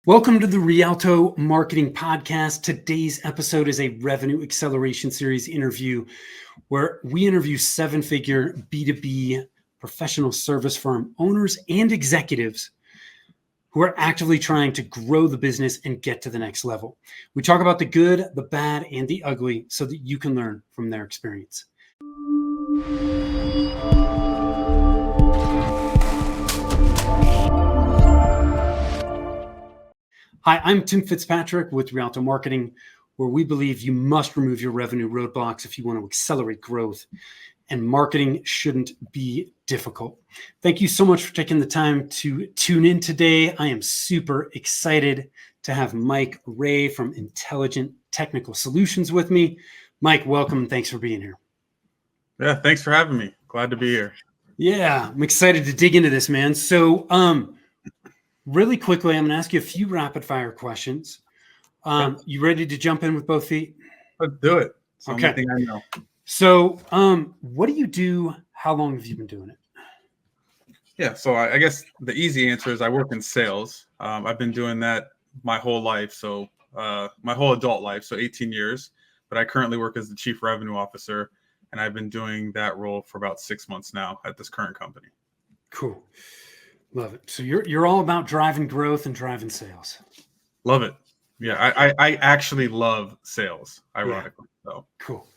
Welcome to the Rialto Marketing Podcast. Today's episode is a revenue acceleration series interview where we interview seven-figure B2B professional service firm owners and executives who are actively trying to grow the business and get to the next level. We talk about the good, the bad, and the ugly so that you can learn from their experience. Hi, I'm Tim Fitzpatrick with Rialto Marketing, where we believe you must remove your revenue roadblocks if you want to accelerate growth, and marketing shouldn't be difficult. Thank you so much for taking the time to tune in today. I am super excited to have Mike Ray from Intelligent Technical Solutions with me. Mike, welcome. Thanks for being here. Yeah, thanks for having me. Glad to be here. Yeah, I'm excited to dig into this, man. So, really quickly, I'm going to ask you a few rapid fire questions. You ready to jump in with both feet? Let's do it. It's the Okay. only thing I know. So, what do you do? How long have you been doing it? Yeah, so I guess the easy answer is I work in sales. I've been doing that my whole life, so my whole adult life, so 18 years. But I currently work as the Chief Revenue Officer, and I've been doing that role for about 6 months now at this current company. Cool. Love it. So you're all about driving growth and driving sales. Love it. Yeah, I actually love sales, ironically. Yeah. So cool.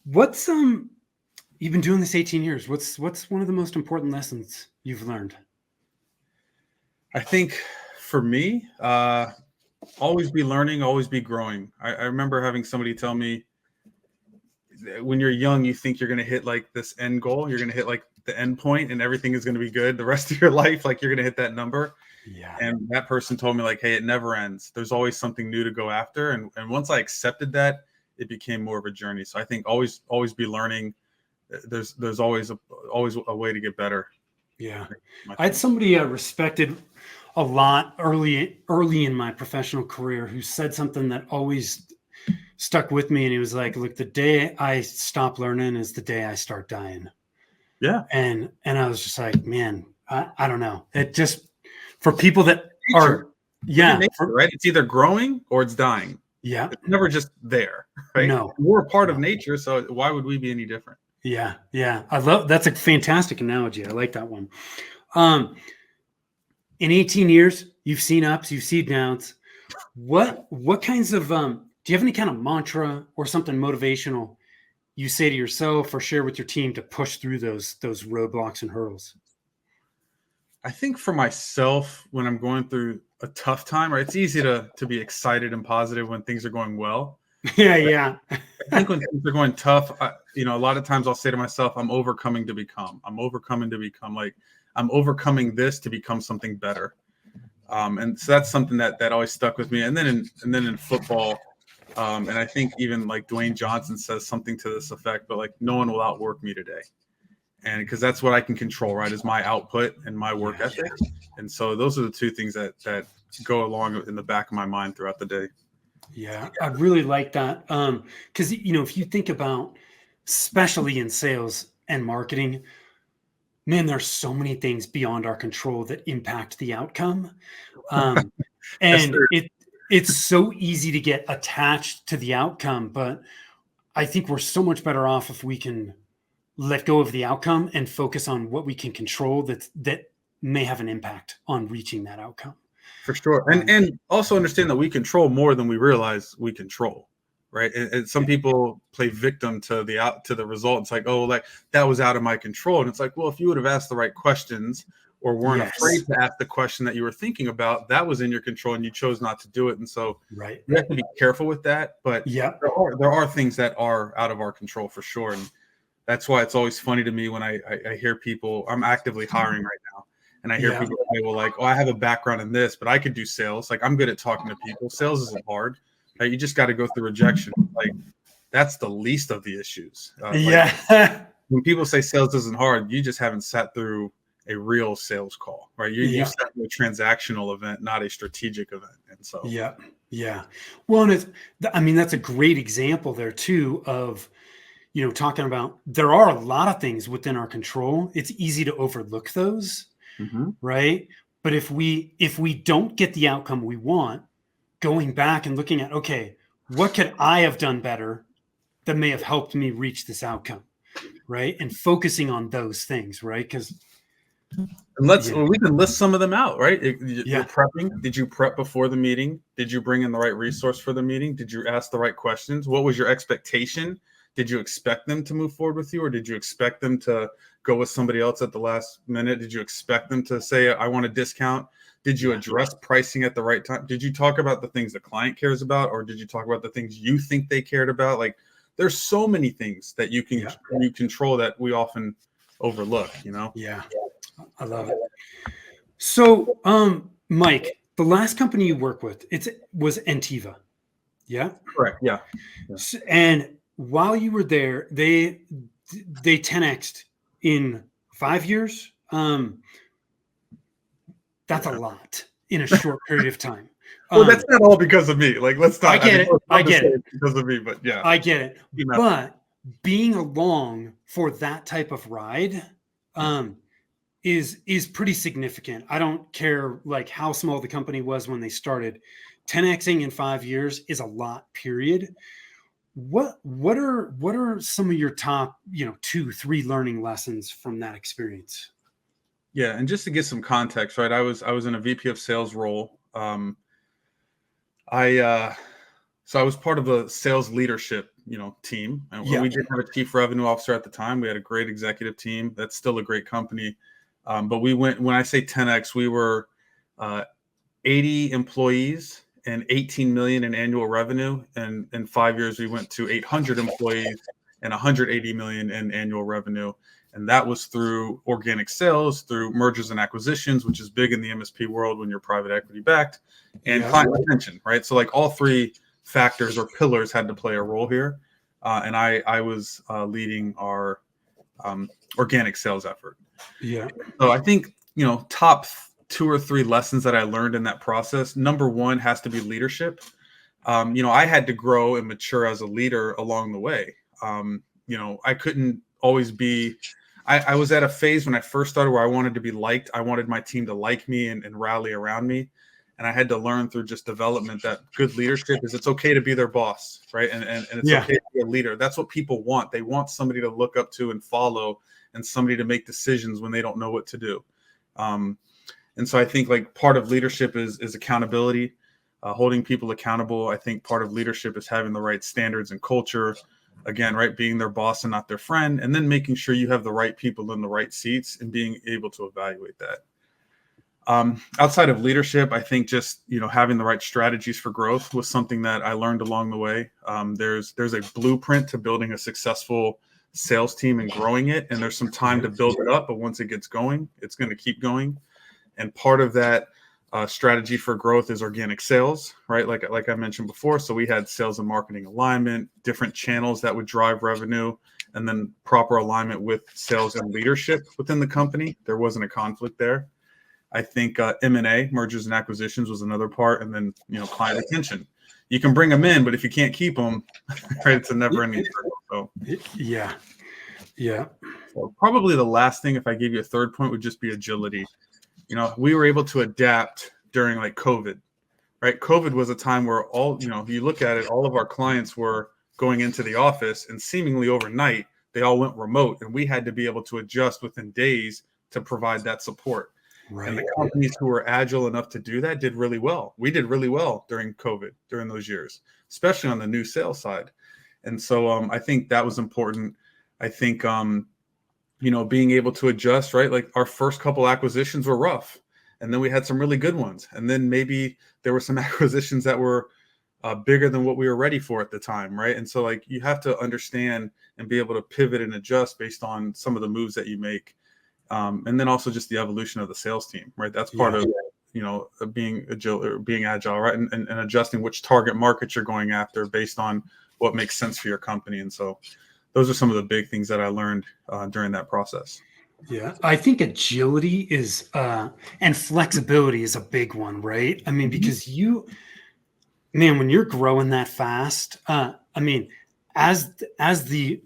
What's you've been doing this 18 years. What's one of the most important lessons you've learned? I think for me, always be learning, always be growing. I remember having somebody tell me, when you're young, you think you're going to hit like this end goal. You're going to hit like the end point and everything is going to be good the rest of your life. Like you're going to hit that number. Yeah. And that person told me like, hey, it never ends. There's always something new to go after. And once I accepted that, it became more of a journey. So I think always be learning. There's always a way to get better. Yeah. I had somebody I respected a lot early in my professional career who said something that always stuck with me. And he was like, look, the day I stop learning is the day I start dying. Yeah. And I was just like, man, I don't know. It just, for people that are, right? It's either growing or it's dying. Yeah. It's never just there, right? No. We're a part of nature. So why would we be any different? Yeah. Yeah. That's a fantastic analogy. I like that one. In 18 years, you've seen ups, you've seen downs. What kinds of, do you have any kind of mantra or something motivational you say to yourself or share with your team to push through those roadblocks and hurdles? I think for myself, when I'm going through a tough time, right, it's easy to be excited and positive when things are going well. Yeah. I think when things are going tough, a lot of times I'll say to myself, I'm overcoming to become. Like I'm overcoming this to become something better. And so that's something that always stuck with me. And then in football, and I think even like Dwayne Johnson says something to this effect, but like no one will outwork me today. And because that's what I can control, right, is my output and my work ethic. And so those are the two things that go along in the back of my mind throughout the day. Yeah, I really like that. Because, if you think about, especially in sales and marketing, man, there's so many things beyond our control that impact the outcome. And it's so easy to get attached to the outcome, but I think we're so much better off if we can let go of the outcome and focus on what we can control that may have an impact on reaching that outcome. For sure. And also understand that we control more than we realize we control, right? And some people play victim to the result. It's like, oh, like that was out of my control. And it's like, well, if you would have asked the right questions or weren't afraid to ask the question that you were thinking about, that was in your control and you chose not to do it. And so you have to be careful with that. But there are things that are out of our control for sure. And that's why it's always funny to me when I hear people, I'm actively hiring right now. And I hear people say, well, like, oh, I have a background in this, but I could do sales. Like, I'm good at talking to people. Sales isn't hard. You just got to go through rejection. Like, that's the least of the issues. When people say sales isn't hard, you just haven't sat through a real sales call, right? You sat through a transactional event, not a strategic event. And so, yeah. Well, and that's a great example there too of, talking about there are a lot of things within our control. It's easy to overlook those, right? But if we don't get the outcome we want, going back and looking at, okay, what could I have done better that may have helped me reach this outcome, right? And focusing on those things, right? Because And we can list some of them out, right? You're yeah, prepping. Did you prep before the meeting? Did you bring in the right resource for the meeting? Did you ask the right questions? What was your expectation? Did you expect them to move forward with you, or did you expect them to go with somebody else at the last minute? Did you expect them to say, I want a discount? Did you address pricing at the right time? Did you talk about the things the client cares about, or did you talk about the things you think they cared about? Like, there's so many things that you control that we often overlook, you know? Yeah. I love it. So, Mike, the last company you worked with, was Antiva. Yeah. Correct. Yeah. And while you were there, they 10x'd in 5 years. That's a lot in a short period of time. Well, that's not all because of me. Like, let's not. I get it. I get it because of me, but yeah, I get it. But being along for that type of ride, is pretty significant. I don't care like how small the company was when they started. 10xing in 5 years is a lot, period. What are some of your top, 2-3 learning lessons from that experience? Yeah, and just to get some context, right? I was in a VP of sales role. So I was part of the sales leadership, team, and we didn't have a chief revenue officer at the time. We had a great executive team. That's still a great company. But when I say 10x, we were 80 employees and 18 million in annual revenue. And in 5 years, we went to 800 employees and 180 million in annual revenue. And that was through organic sales, through mergers and acquisitions, which is big in the MSP world when you're private equity backed, and client retention, right? So like all three factors or pillars had to play a role here. And I was leading our organic sales effort. Yeah. So I think, top 2 or 3 lessons that I learned in that process. Number one has to be leadership. I had to grow and mature as a leader along the way. I couldn't always be, I was at a phase when I first started where I wanted to be liked. I wanted my team to like me and rally around me. And I had to learn through just development that good leadership is it's okay to be their boss, right? And it's okay to be a leader. That's what people want. They want somebody to look up to and follow, and somebody to make decisions when they don't know what to do. And so I think like part of leadership is accountability, holding people accountable. I think part of leadership is having the right standards and culture. Again, right, being their boss and not their friend, and then making sure you have the right people in the right seats and being able to evaluate that. Outside of leadership, I think just having the right strategies for growth was something that I learned along the way. There's a blueprint to building a successful sales team and growing it, and there's some time to build it up, but once it gets going, it's going to keep going. And part of that strategy for growth is organic sales, right? Like I mentioned before. So we had sales and marketing alignment, different channels that would drive revenue, and then proper alignment with sales and leadership within the company. There wasn't a conflict there. I think M&A, mergers and acquisitions, was another part, and then client retention. You can bring them in, but if you can't keep them, right, it's a never-ending circle. So yeah. So probably the last thing, if I gave you a third point, would just be agility. We were able to adapt during like COVID, right? COVID was a time where if you look at it, all of our clients were going into the office, and seemingly overnight, they all went remote, and we had to be able to adjust within days to provide that support. Right. And the companies who were agile enough to do that did really well. We did really well during COVID, during those years, especially on the new sales side. And so I think that was important. I think, being able to adjust, right? Like our first couple acquisitions were rough, and then we had some really good ones. And then maybe there were some acquisitions that were bigger than what we were ready for at the time, right? And so like you have to understand and be able to pivot and adjust based on some of the moves that you make. And then also just the evolution of the sales team, right? That's part of, being agile, right? And adjusting which target markets you're going after based on what makes sense for your company. And so those are some of the big things that I learned during that process. Yeah, I think agility is and flexibility is a big one, right? I mean, because when you're growing that fast, as the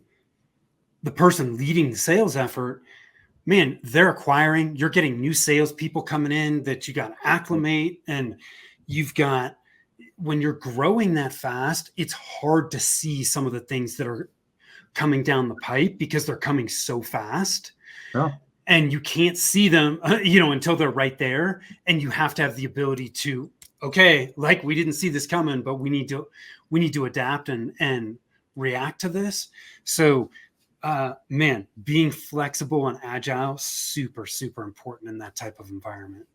person leading the sales effort, man, they're acquiring, you're getting new salespeople coming in that you got to acclimate. And you've got, when you're growing that fast, it's hard to see some of the things that are coming down the pipe because they're coming so fast. Yeah. And you can't see them, until they're right there. And you have to have the ability to, okay, like we didn't see this coming, but we need to adapt and react to this. So, man, being flexible and agile, super, super important in that type of environment.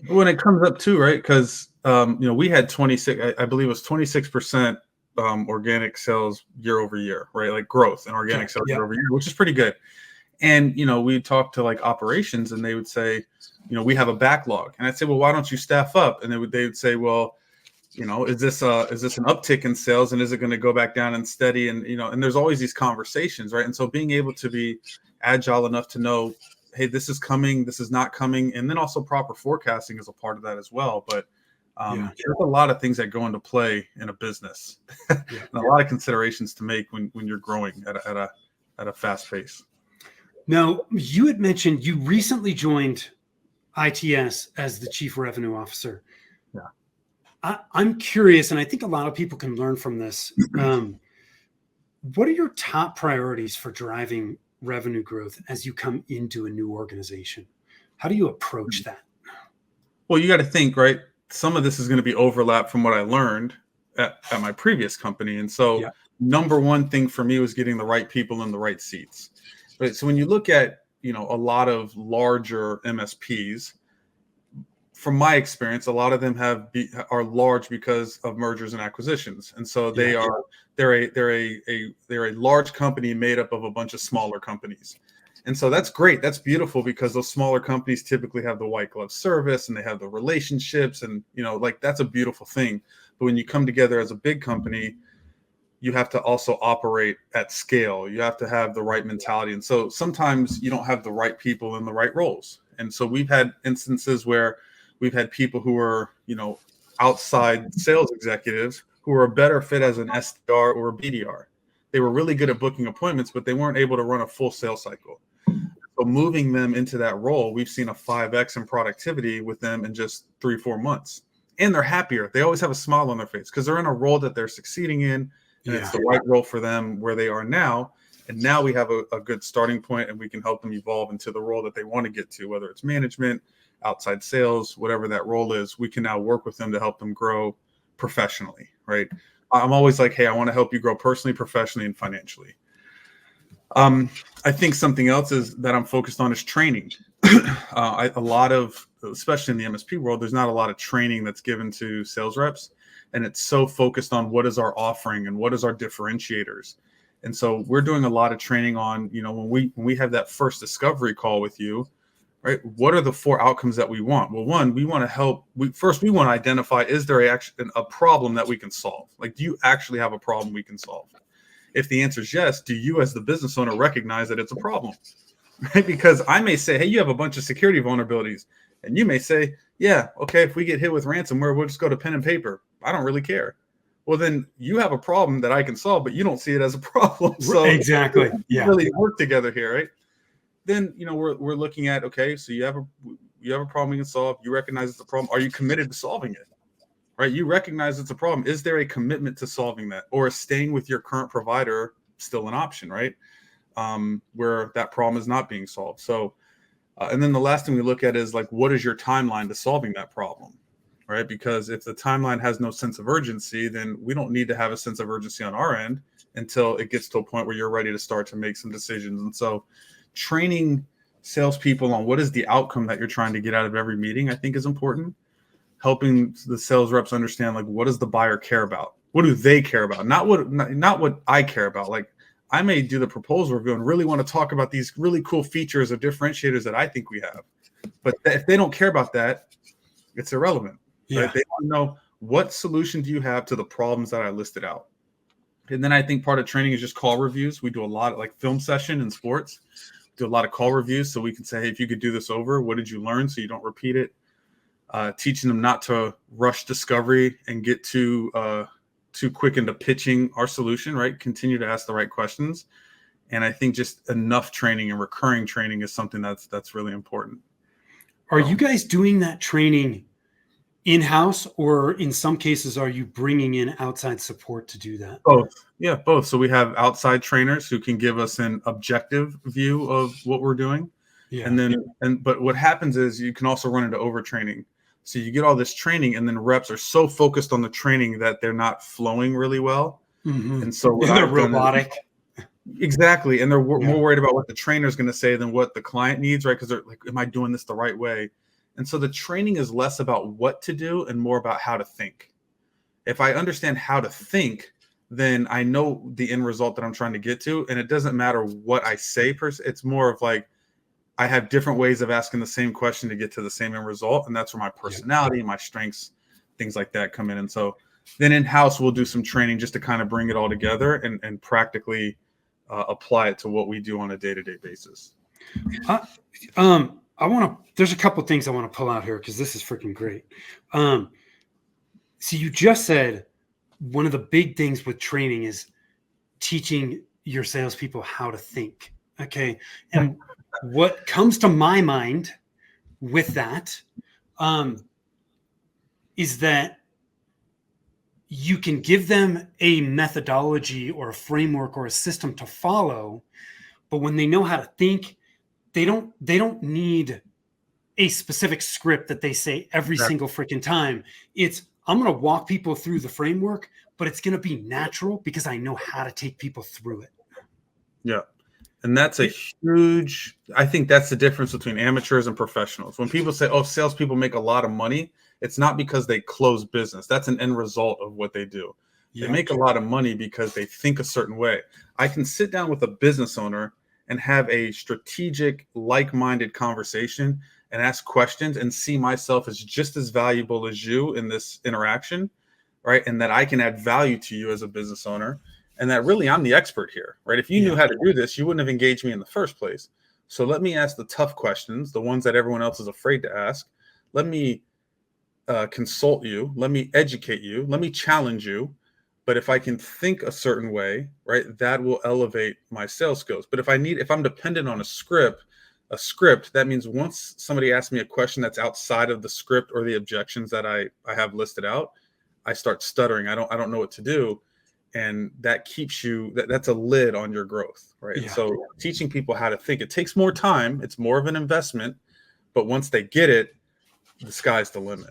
When it comes up too, right? Because we had 26, I believe it was 26% organic sales year over year, right? Like growth and organic sales year over year, which is pretty good. And we talked to like operations, and they would say, we have a backlog, and I'd say, well, why don't you staff up? And they would say, well, is this an uptick in sales, and is it going to go back down and steady? And and there's always these conversations, right? And so being able to be agile enough to know, hey, this is coming, this is not coming, and then also proper forecasting is a part of that as well. But there's a lot of things that go into play in a business, and a lot of considerations to make when you're growing at a fast pace. Now, you had mentioned you recently joined ITS as the Chief Revenue Officer. Yeah. I'm curious, and I think a lot of people can learn from this. What are your top priorities for driving revenue growth as you come into a new organization? How do you approach that? Well, you got to think, right? Some of this is going to be overlap from what I learned at my previous company. And so number one thing for me was getting the right people in the right seats. Right. So when you look at, a lot of larger MSPs, from my experience, a lot of them are large because of mergers and acquisitions. And so they're a large company made up of a bunch of smaller companies. And so that's great. That's beautiful because those smaller companies typically have the white glove service and they have the relationships, and that's a beautiful thing. But when you come together as a big company, you have to also operate at scale. You have to have the right mentality. And so sometimes you don't have the right people in the right roles. And so we've had instances where we've had people who are, outside sales executives who are a better fit as an SDR or a BDR. They were really good at booking appointments, but they weren't able to run a full sales cycle. So moving them into that role, we've seen a 5x in productivity with them in just 3-4 months. And they're happier. They always have a smile on their face because they're in a role that they're succeeding in. And it's the right role for them where they are now. And now we have a good starting point, and we can help them evolve into the role that they want to get to, whether it's management, outside sales, whatever that role is. We can now work with them to help them grow professionally, right? I'm always like, hey, I want to help you grow personally, professionally, and financially. I think something else is that I'm focused on is training. A lot of, especially in the MSP world, there's not a lot of training that's given to sales reps. And it's so focused on what is our offering and what is our differentiators. And so we're doing a lot of training on, when we have that first discovery call with you, right? What are the 4 outcomes that we want? Well, one, we want to help. We want to identify, is there a problem that we can solve? Like, do you actually have a problem we can solve? If the answer is yes, do you as the business owner recognize that it's a problem? Right? Because I may say, hey, you have a bunch of security vulnerabilities. And you may say, yeah, okay, if we get hit with ransomware, we'll just go to pen and paper. I don't really care. Well, then you have a problem that I can solve, but you don't see it as a problem. So exactly. We really work together here, right? Then, we're looking at, okay, so you have a problem you can solve. You recognize it's a problem. Are you committed to solving it? Right? You recognize it's a problem. Is there a commitment to solving that, or is staying with your current provider still an option, right? Where that problem is not being solved. So, and then the last thing we look at is like, what is your timeline to solving that problem, right? Because if the timeline has no sense of urgency, then we don't need to have a sense of urgency on our end until it gets to a point where you're ready to start to make some decisions. And so training salespeople on what is the outcome that you're trying to get out of every meeting, I think is important. Helping the sales reps understand, like, what does the buyer care about? What do they care about? Not what I care about. Like, I may do the proposal review and really want to talk about these really cool features or differentiators that I think we have. But if they don't care about that, it's irrelevant. Yeah. Right? They want to know, what solution do you have to the problems that I listed out? And then I think part of training is just call reviews. We do a lot of, like, film session in sports, do a lot of call reviews. So we can say, hey, if you could do this over, what did you learn so you don't repeat it? Teaching them not to rush discovery and get too quick into pitching our solution, right? Continue to ask the right questions. And I think just enough training and recurring training is something that's really important. Are you guys doing that training in-house, or in some cases, are you bringing in outside support to do that? Both. Yeah, both. So we have outside trainers who can give us an objective view of what we're doing. Yeah. But what happens is you can also run into overtraining. So you get all this training and then reps are so focused on the training that they're not flowing really well. Mm-hmm. And so what they're I've done robotic. Exactly. And they're more worried about what the trainer is going to say than what the client needs, right? Because they're like, am I doing this the right way? And so the training is less about what to do and more about how to think. If I understand how to think, then I know the end result that I'm trying to get to. And it doesn't matter what I say per se. It's more of like, I have different ways of asking the same question to get to the same end result. And that's where my personality, my strengths, things like that come in. And so then in-house, we'll do some training just to kind of bring it all together and practically apply it to what we do on a day-to-day basis. There's a couple things I want to pull out here because this is freaking great. So you just said one of the big things with training is teaching your salespeople how to think. Okay. And what comes to my mind with that is that you can give them a methodology or a framework or a system to follow, but when they know how to think, they don't need a specific script that they say every single freaking time. It's, I'm going to walk people through the framework, but it's going to be natural because I know how to take people through it. Yeah. And that's a huge, I think that's the difference between amateurs and professionals. When people say, oh, salespeople make a lot of money, it's not because they close business. That's an end result of what they do. They make a lot of money because they think a certain way. I can sit down with a business owner and have a strategic, like-minded conversation and ask questions and see myself as just as valuable as you in this interaction, right? And that I can add value to you as a business owner. And that really I'm the expert here, right? If you knew how to do this, you wouldn't have engaged me in the first place. So let me ask the tough questions, the ones that everyone else is afraid to ask. Let me consult you. Let me educate you. Let me challenge you. But if I can think a certain way, right, that will elevate my sales skills. But if I'm dependent on a script, that means once somebody asks me a question that's outside of the script or the objections that I have listed out, I start stuttering. I don't know what to do. And that keeps you, that's a lid on your growth, right? Yeah. So teaching people how to think, it takes more time. It's more of an investment. But once they get it, the sky's the limit.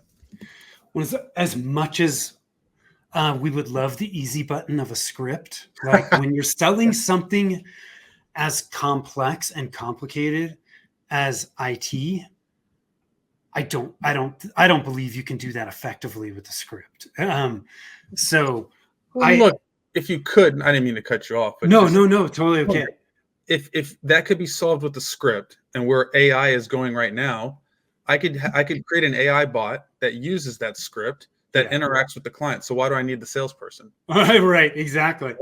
Well, as much as we would love the easy button of a script, like when you're selling something as complex and complicated as IT, I don't believe you can do that effectively with the script. Look, if you could, I didn't mean to cut you off, but no, totally okay. If that could be solved with the script, and where AI is going right now, I could create an AI bot that uses that script that interacts with the client. So why do I need the salesperson? Right, exactly.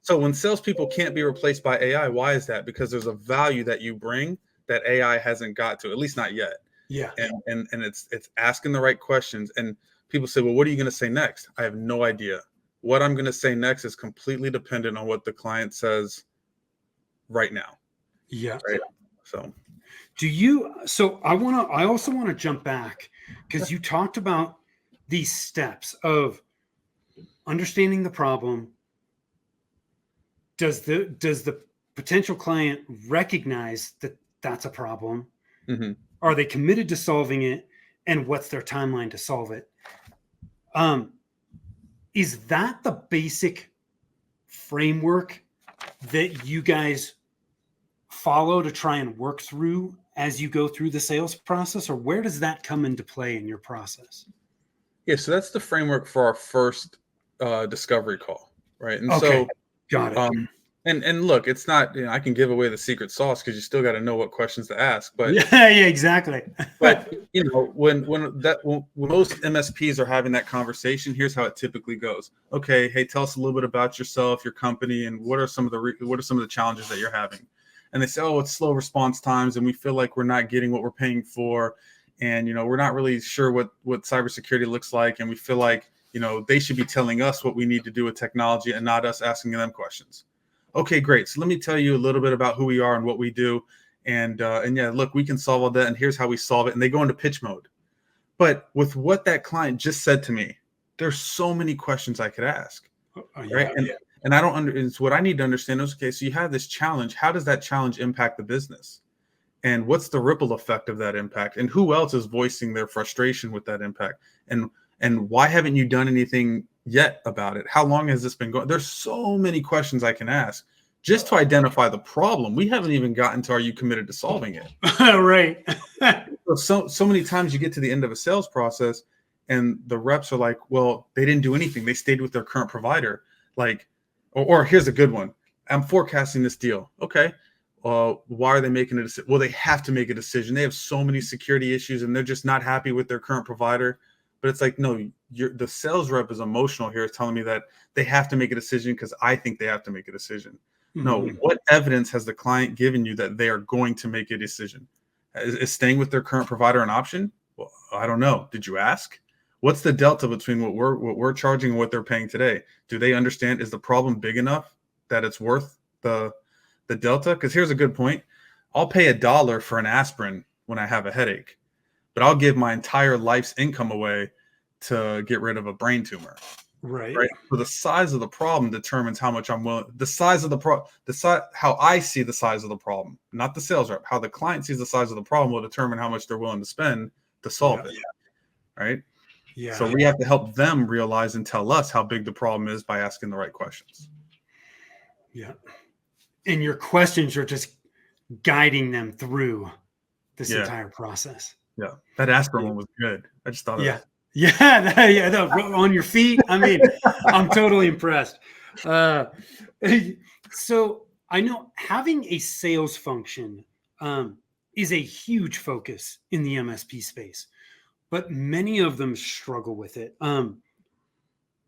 So when salespeople can't be replaced by AI, why is that? Because there's a value that you bring that AI hasn't got to, at least not yet. Yeah. And it's asking the right questions. And people say, well, what are you going to say next? I have no idea. What I'm going to say next is completely dependent on what the client says right now. Yeah. Right. So I also want to jump back because you talked about these steps of understanding the problem. Does the potential client recognize that that's a problem? Mm-hmm. Are they committed to solving it? And what's their timeline to solve it? Is that the basic framework that you guys follow to try and work through as you go through the sales process, or where does that come into play in your process? Yeah, so that's the framework for our first discovery call, right? And okay. So got it. And look, it's not, I can give away the secret sauce because you still got to know what questions to ask. But yeah, exactly. But when most MSPs are having that conversation, here's how it typically goes. Okay, hey, tell us a little bit about yourself, your company, and what are some of the challenges that you're having? And they say, oh, it's slow response times, and we feel like we're not getting what we're paying for, and we're not really sure what cybersecurity looks like, and we feel like they should be telling us what we need to do with technology and not us asking them questions. Okay, great. So let me tell you a little bit about who we are and what we do. And yeah, look, we can solve all that. And here's how we solve it. And they go into pitch mode. But with what that client just said to me, there's so many questions I could ask. Right. Yeah. And I don't it's what I need to understand is, okay, so you have this challenge. How does that challenge impact the business? And what's the ripple effect of that impact? And who else is voicing their frustration with that impact? And why haven't you done anything yet about it? How long has this been going? There's so many questions I can ask just to identify the problem. We haven't even gotten to, are you committed to solving it? Right. So many times you get to the end of a sales process and the reps are like, well, they didn't do anything. They stayed with their current provider. Like, or here's a good one. I'm forecasting this deal. Okay. Why are they making a decision? Well, they have to make a decision. They have so many security issues and they're just not happy with their current provider. But it's like, no, the sales rep is emotional here, telling me that they have to make a decision because I think they have to make a decision. No, what evidence has the client given you that they are going to make a decision? Is staying with their current provider an option? Well, I don't know. Did you ask? What's the delta between what we're charging and what they're paying today? Do they understand? Is the problem big enough that it's worth the delta? Because here's a good point. I'll pay $1 for an aspirin when I have a headache, but I'll give my entire life's income away to get rid of a brain tumor. Right. So the size of the problem determines how much I'm willing. The size of how I see the size of the problem, not the sales rep. How the client sees the size of the problem will determine how much they're willing to spend to solve it. Right. Yeah. So we have to help them realize and tell us how big the problem is by asking the right questions. Yeah. And your questions are just guiding them through this entire process. Yeah. That aspirin one was good. I just thought of it. Yeah. On your feet. I mean, I'm totally impressed. So I know having a sales function is a huge focus in the MSP space, but many of them struggle with it.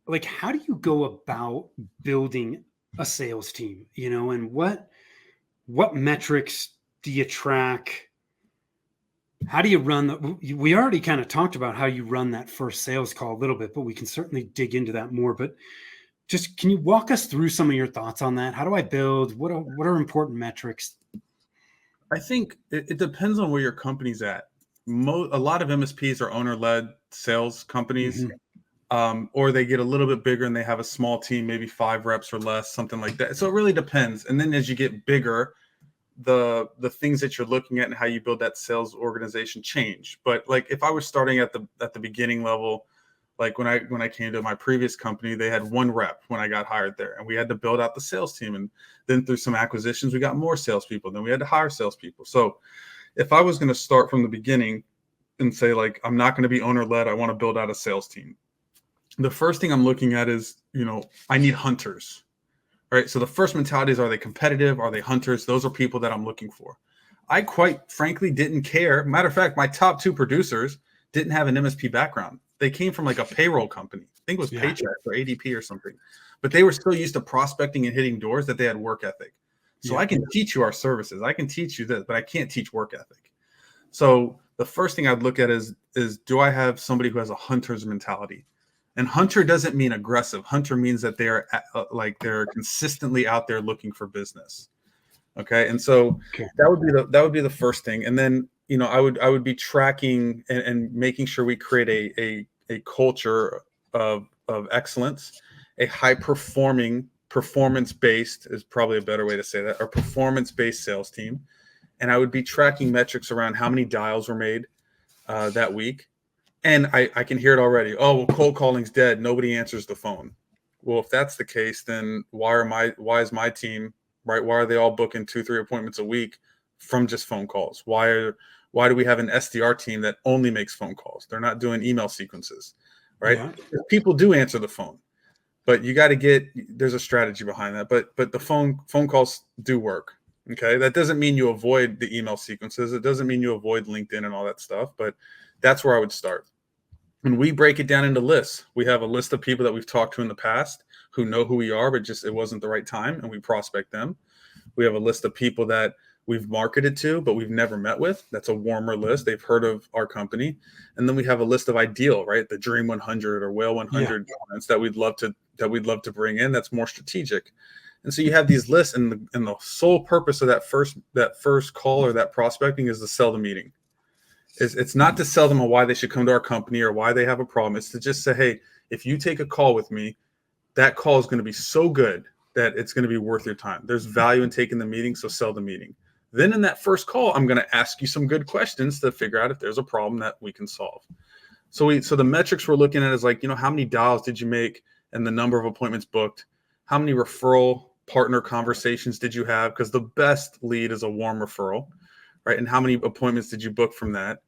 Like, how do you go about building a sales team? And what metrics do you track? How do you run we already kind of talked about how you run that first sales call a little bit, but we can certainly dig into that more. But just, can you walk us through some of your thoughts on that? How do I build? What are important metrics? I think it depends on where your company's at. A lot of MSPs are owner-led sales companies, or they get a little bit bigger and they have a small team, maybe 5 reps or less, something like that. So it really depends. And then as you get bigger, the things that you're looking at and how you build that sales organization change. But like if I was starting at the beginning level, like when I came to my previous company, they had 1 rep when I got hired there, and we had to build out the sales team. And then through some acquisitions, we got more salespeople. Then we had to hire salespeople. So if I was going to start from the beginning and say, like, I'm not going to be owner led, I want to build out a sales team. The first thing I'm looking at is, I need hunters. Right. So the first mentality is, are they competitive? Are they hunters? Those are people that I'm looking for. I quite frankly didn't care. Matter of fact, my top 2 producers didn't have an MSP background. They came from like a payroll company. I think it was Paycheck or ADP or something. But they were still used to prospecting and hitting doors, that they had work ethic. So I can teach you our services. I can teach you this, but I can't teach work ethic. So the first thing I'd look at is do I have somebody who has a hunter's mentality? And hunter doesn't mean aggressive. Hunter means that they're they're consistently out there looking for business. Okay. And so that would be the first thing. And then, I would be tracking and making sure we create a culture of excellence, a high performing, performance-based is probably a better way to say that, or performance-based sales team. And I would be tracking metrics around how many dials were made that week. And I can hear it already. Oh, well, cold calling's dead. Nobody answers the phone. Well, if that's the case, then why is my team, right? Why are they all booking 2-3 appointments a week from just phone calls? Why do we have an SDR team that only makes phone calls? They're not doing email sequences, right? Yeah. People do answer the phone, but you got to there's a strategy behind that. But the phone calls do work. Okay. That doesn't mean you avoid the email sequences. It doesn't mean you avoid LinkedIn and all that stuff, but that's where I would start. And we break it down into lists. We have a list of people that we've talked to in the past who know who we are, but just it wasn't the right time, and we prospect them. We have a list of people that we've marketed to, but we've never met with. That's a warmer list. They've heard of our company. And then we have a list of ideal, right? The Dream 100 or Whale 100 clients that we'd love to bring in. That's more strategic. And so you have these lists, and the sole purpose of that first call or that prospecting is to sell the meeting. It's not to sell them on why they should come to our company or why they have a problem. It's to just say, hey, if you take a call with me, that call is going to be so good that it's going to be worth your time. There's value in taking the meeting, so sell the meeting. Then in that first call, I'm going to ask you some good questions to figure out if there's a problem that we can solve. So the metrics we're looking at is like, how many dials did you make and the number of appointments booked? How many referral partner conversations did you have? Because the best lead is a warm referral, right? And how many appointments did you book from that?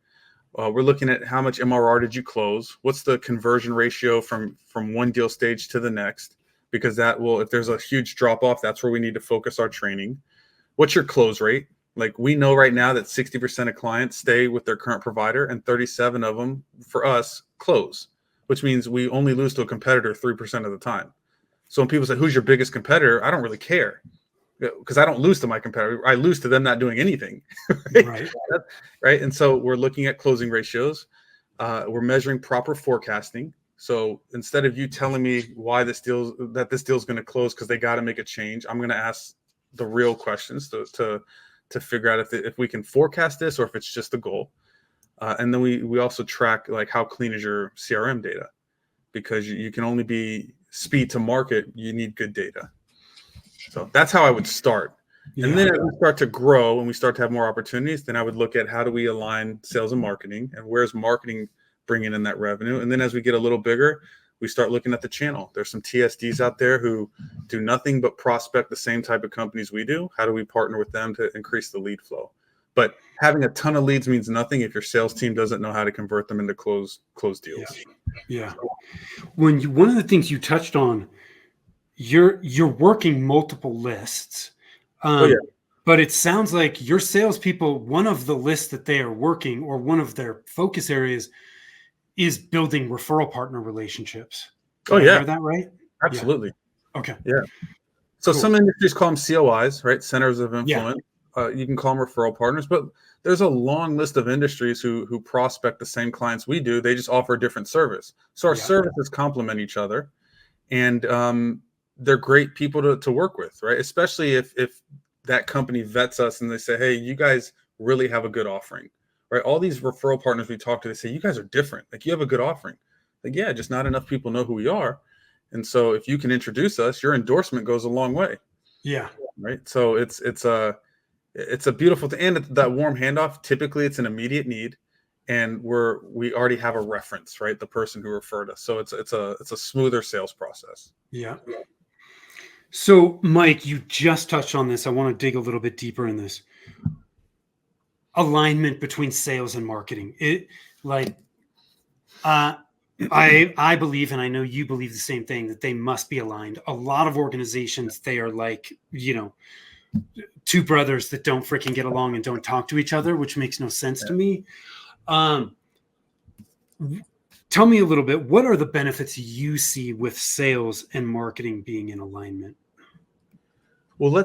We're looking at how much MRR did you close? What's the conversion ratio from one deal stage to the next? Because that will, if there's a huge drop off, that's where we need to focus our training. What's your close rate? Like, we know right now that 60% of clients stay with their current provider and 37 of them, for us, close, which means we only lose to a competitor 3% of the time. So when people say, who's your biggest competitor? I don't really care, because I don't lose to my competitor. I lose to them not doing anything. Right. Right. And so we're looking at closing ratios. We're measuring proper forecasting. So instead of you telling me why this deal is going to close because they got to make a change, I'm going to ask the real questions to figure out if we can forecast this or if it's just a goal. And then we also track, like, how clean is your CRM data, because you can only be speed to market. You need good data. So that's how I would start. Yeah. And then as we start to grow and we start to have more opportunities, then I would look at how do we align sales and marketing, and where's marketing bringing in that revenue. And then as we get a little bigger, we start looking at the channel. There's some TSDs out there who do nothing but prospect the same type of companies we do. How do we partner with them to increase the lead flow? But having a ton of leads means nothing if your sales team doesn't know how to convert them into closed deals. Yeah. One of the things you touched on, you're working multiple lists. But it sounds like your salespeople, one of the lists that they are working, or one of their focus areas, is building referral partner relationships. Did I hear that right? Absolutely. Yeah. Okay. Yeah. So cool. Some industries call them COIs, right? Centers of influence. Yeah. You can call them referral partners, but there's a long list of industries who prospect the same clients we do. They just offer a different service. So our services complement each other, and they're great people to work with, right? Especially if that company vets us and they say, hey, you guys really have a good offering, right? All these referral partners we talk to, they say, you guys are different. Like, you have a good offering. Like, yeah, just not enough people know who we are. And so if you can introduce us, your endorsement goes a long way. Yeah. Right. So it's a beautiful thing. And that warm handoff, typically it's an immediate need. And we already have a reference, right? The person who referred us. So it's a smoother sales process. Yeah. So, Mike, you just touched on this. I want to dig a little bit deeper in this. Alignment between sales and marketing. I believe, and I know you believe the same thing, that they must be aligned. A lot of organizations, they are like, two brothers that don't freaking get along and don't talk to each other, which makes no sense to me. Tell me a little bit, what are the benefits you see with sales and marketing being in alignment? Well,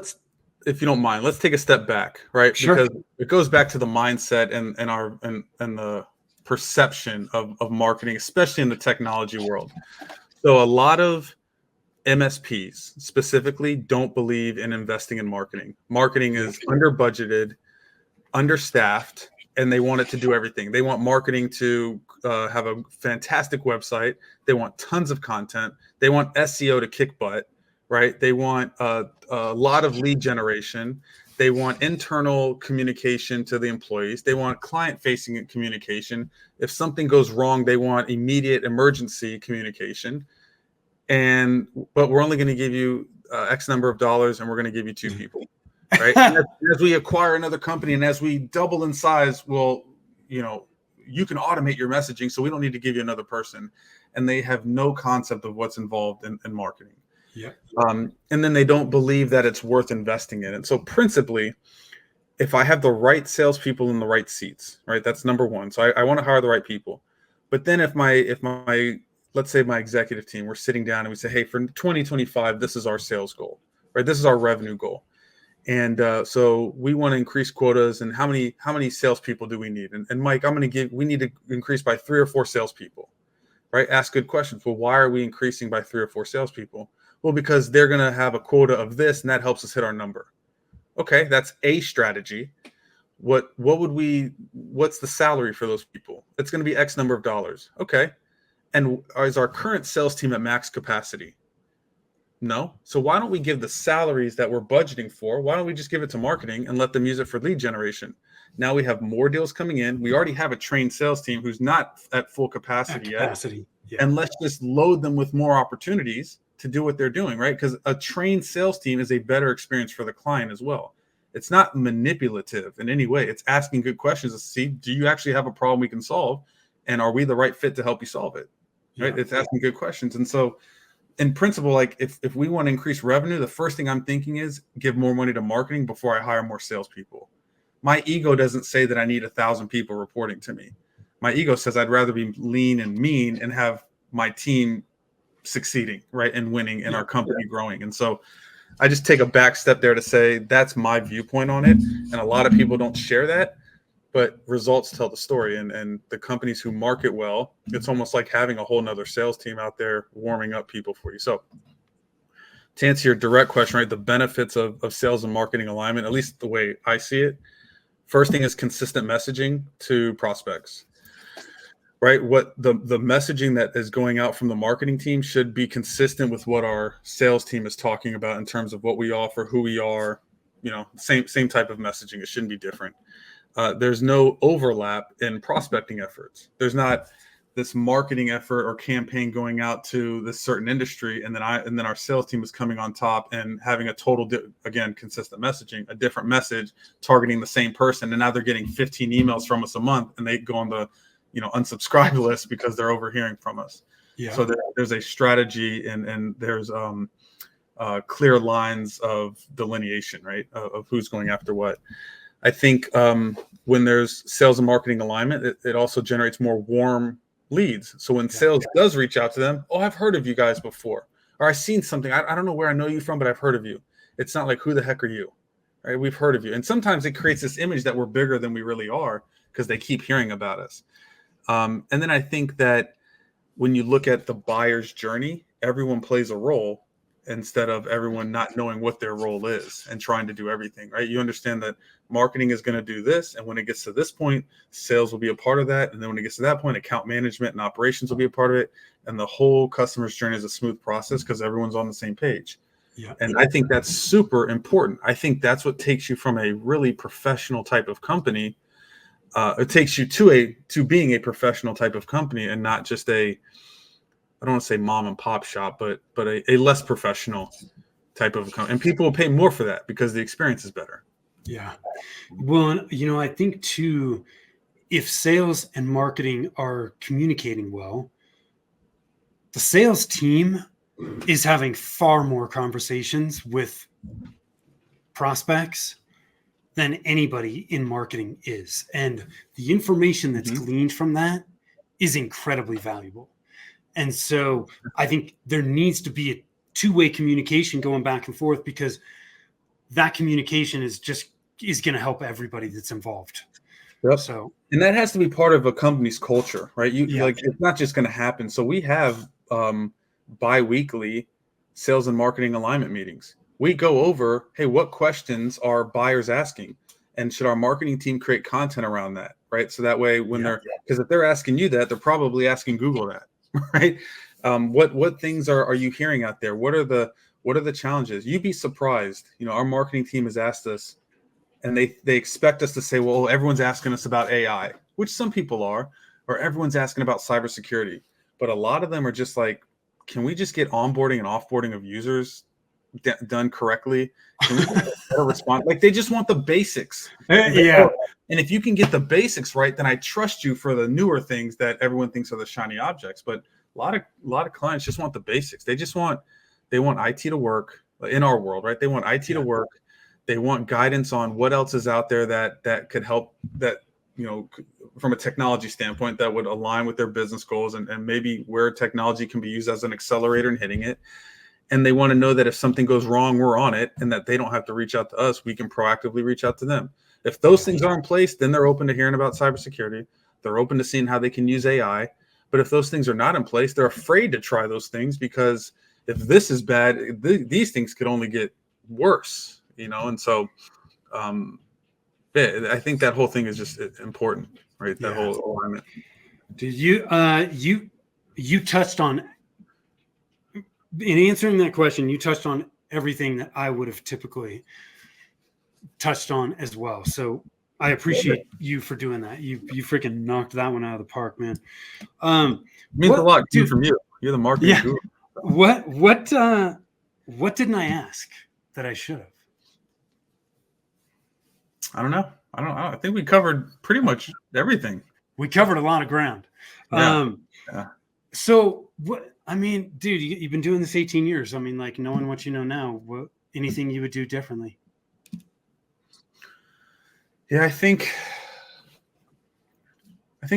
if you don't mind, let's take a step back, right? Sure. Because it goes back to the mindset and the perception of marketing, especially in the technology world. So a lot of MSPs specifically don't believe in investing in marketing. Marketing is under budgeted, understaffed, and they want it to do everything. They want marketing to have a fantastic website. They want tons of content. They want SEO to kick butt, right? They want a lot of lead generation. They want internal communication to the employees. They want client-facing communication. If something goes wrong, they want immediate emergency communication. But we're only going to give you X number of dollars, and we're going to give you 2 people, right? as we acquire another company and as we double in size, well, you can automate your messaging, so we don't need to give you another person. And they have no concept of what's involved in marketing. Yeah. And then they don't believe that it's worth investing in it. So principally, if I have the right salespeople in the right seats, right, that's number one. So I want to hire the right people. But then if my let's say my executive team, we're sitting down and we say, hey, for 2025, this is our sales goal, right? This is our revenue goal. And so we want to increase quotas. And how many salespeople do we need? And Mike, we need to increase by 3 or 4 salespeople, right? Ask good questions. Well, why are we increasing by 3 or 4 salespeople? Well, because they're going to have a quota of this, and that helps us hit our number. Okay, that's a strategy. What's the salary for those people? It's going to be X number of dollars. Okay. And is our current sales team at max capacity? No. So why don't we give the salaries that we're budgeting for? Why don't we just give it to marketing and let them use it for lead generation? Now we have more deals coming in. We already have a trained sales team who's not at full capacity yet. Yeah. And let's just load them with more opportunities to do what they're doing, right? Because a trained sales team is a better experience for the client as well. It's not manipulative in any way. It's asking good questions to see, do you actually have a problem we can solve? And are we the right fit to help you solve it? Right? It's asking good questions. And so in principle, like if we want to increase revenue, the first thing I'm thinking is give more money to marketing before I hire more salespeople. My ego doesn't say that I need 1,000 people reporting to me. My ego says I'd rather be lean and mean and have my team succeeding, right, and winning and our company growing. And so I just take a back step there to say that's my viewpoint on it. And a lot of people don't share that, but results tell the story. And the companies who market well, it's almost like having a whole nother sales team out there warming up people for you. So to answer your direct question, right, the benefits of sales and marketing alignment, at least the way I see it, first thing is consistent messaging to prospects. Right, what the messaging that is going out from the marketing team should be consistent with what our sales team is talking about in terms of what we offer, who we are, same type of messaging. It shouldn't be different. There's no overlap in prospecting efforts. There's not this marketing effort or campaign going out to this certain industry, and then our sales team is coming on top and having a total again consistent messaging, a different message targeting the same person, and now they're getting 15 emails from us a month, and they go on the unsubscribe list because they're overhearing from us. Yeah. So there's a strategy and there's clear lines of delineation, right, of who's going after what. I think when there's sales and marketing alignment, it also generates more warm leads. So when sales does reach out to them, oh, I've heard of you guys before, or I've seen something. I don't know where I know you from, but I've heard of you. It's not like, who the heck are you? Right? We've heard of you. And sometimes it creates this image that we're bigger than we really are because they keep hearing about us. And then I think that when you look at the buyer's journey, everyone plays a role instead of everyone not knowing what their role is and trying to do everything, right? You understand that marketing is going to do this. And when it gets to this point, sales will be a part of that. And then when it gets to that point, account management and operations will be a part of it. And the whole customer's journey is a smooth process because everyone's on the same page. Yeah. And I think that's super important. I think that's what takes you from a really professional type of company. It takes you to being a professional type of company and not just I don't want to say mom and pop shop, but a less professional type of company. And people will pay more for that because the experience is better. Yeah. Well, I think too, if sales and marketing are communicating well, the sales team is having far more conversations with prospects than anybody in marketing is. And the information that's gleaned from that is incredibly valuable. And so I think there needs to be a two-way communication going back and forth because that communication is going to help everybody that's involved. Yep. And that has to be part of a company's culture, right? Like, it's not just going to happen. So we have bi-weekly sales and marketing alignment meetings. We go over, hey, what questions are buyers asking? And should our marketing team create content around that, right? So that way because if they're asking you that, they're probably asking Google that, right? What things are you hearing out there? What are the challenges? You'd be surprised. Our marketing team has asked us, and they expect us to say, well, everyone's asking us about AI, which some people are, or everyone's asking about cybersecurity. But a lot of them are just like, can we just get onboarding and offboarding of users done correctly? Can we get a better response? Like, they just want the basics. Yeah. And if you can get the basics right, then I trust you for the newer things that everyone thinks are the shiny objects. But a lot of clients just want the basics. They want IT to work in our world, right? They want IT to work. They want guidance on what else is out there that could help, that from a technology standpoint, that would align with their business goals and maybe where technology can be used as an accelerator in hitting it. And they want to know that if something goes wrong, we're on it, and that they don't have to reach out to us. We can proactively reach out to them. If those things are in place, then they're open to hearing about cybersecurity. They're open to seeing how they can use AI. But if those things are not in place, they're afraid to try those things because if this is bad, these things could only get worse, and so yeah, I think that whole thing is just important, right? That Yeah. whole alignment. Did you touched on, in answering that question, you touched on everything that I would have typically touched on as well. So I appreciate you for doing that. You freaking knocked that one out of the park, man. It means a What, lot coming dude? from you. You're the marketing Yeah. guru. What didn't I ask that I should have? I don't know. I think we covered pretty much everything. We covered a lot of ground. Yeah. Yeah. So what? I mean, dude, you've been doing this 18 years. I mean, like, knowing what you know now, anything you would do differently? Yeah, I think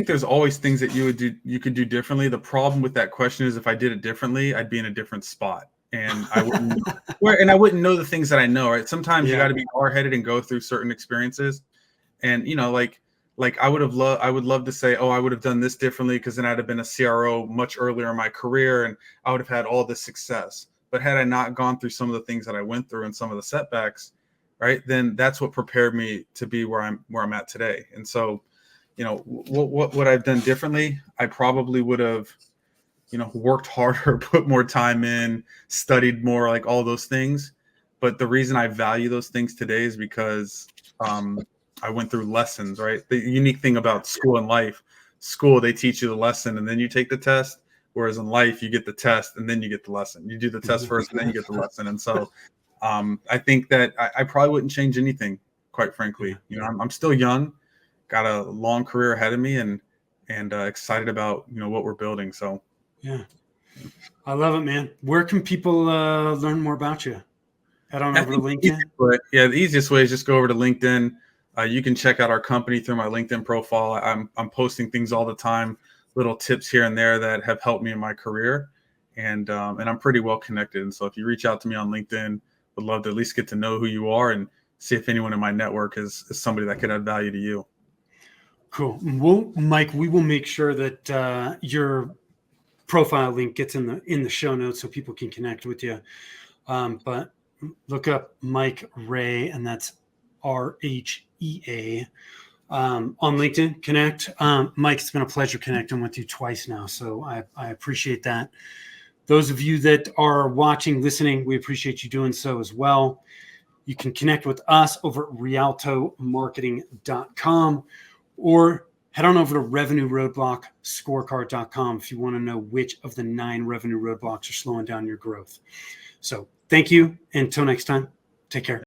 there's always things that you could do differently. The problem with that question is if I did it differently, I'd be in a different spot. And I wouldn't know the things that I know, right? Sometimes you got to be hard-headed and go through certain experiences. And like I would love to say, oh, I would have done this differently because then I'd have been a CRO much earlier in my career and I would have had all this success. But had I not gone through some of the things that I went through and some of the setbacks, right, then that's what prepared me to be where I'm at today. And so, what would I've done differently? I probably would have, worked harder, put more time in, studied more, like all those things. But the reason I value those things today is because I went through lessons, right? The unique thing about school and life, they teach you the lesson and then you take the test. Whereas in life, you get the test and then you get the lesson. You do the test first and then you get the lesson. And so I think that I probably wouldn't change anything, quite frankly. I'm still young, got a long career ahead of me, and excited about what we're building. So yeah, I love it, man. Where can people learn more about you? Head on over to LinkedIn. The easiest way is just go over to LinkedIn. You can check out our company through my LinkedIn profile. I'm posting things all the time, little tips here and there that have helped me in my career, and I'm pretty well connected. And so if you reach out to me on LinkedIn, would love to at least get to know who you are and see if anyone in my network is somebody that could add value to you. Cool. Well, Mike, we will make sure that your profile link gets in the show notes so people can connect with you. But look up Mike Rea, and that's RHEA on LinkedIn. Connect. Mike, it's been a pleasure connecting with you twice now, so I appreciate that. Those of you that are watching, listening, we appreciate you doing so as well. You can connect with us over at rialtomarketing.com or head on over to revenueroadblockscorecard.com if you want to know which of the 9 revenue roadblocks are slowing down your growth. So thank you. Until next time, take care.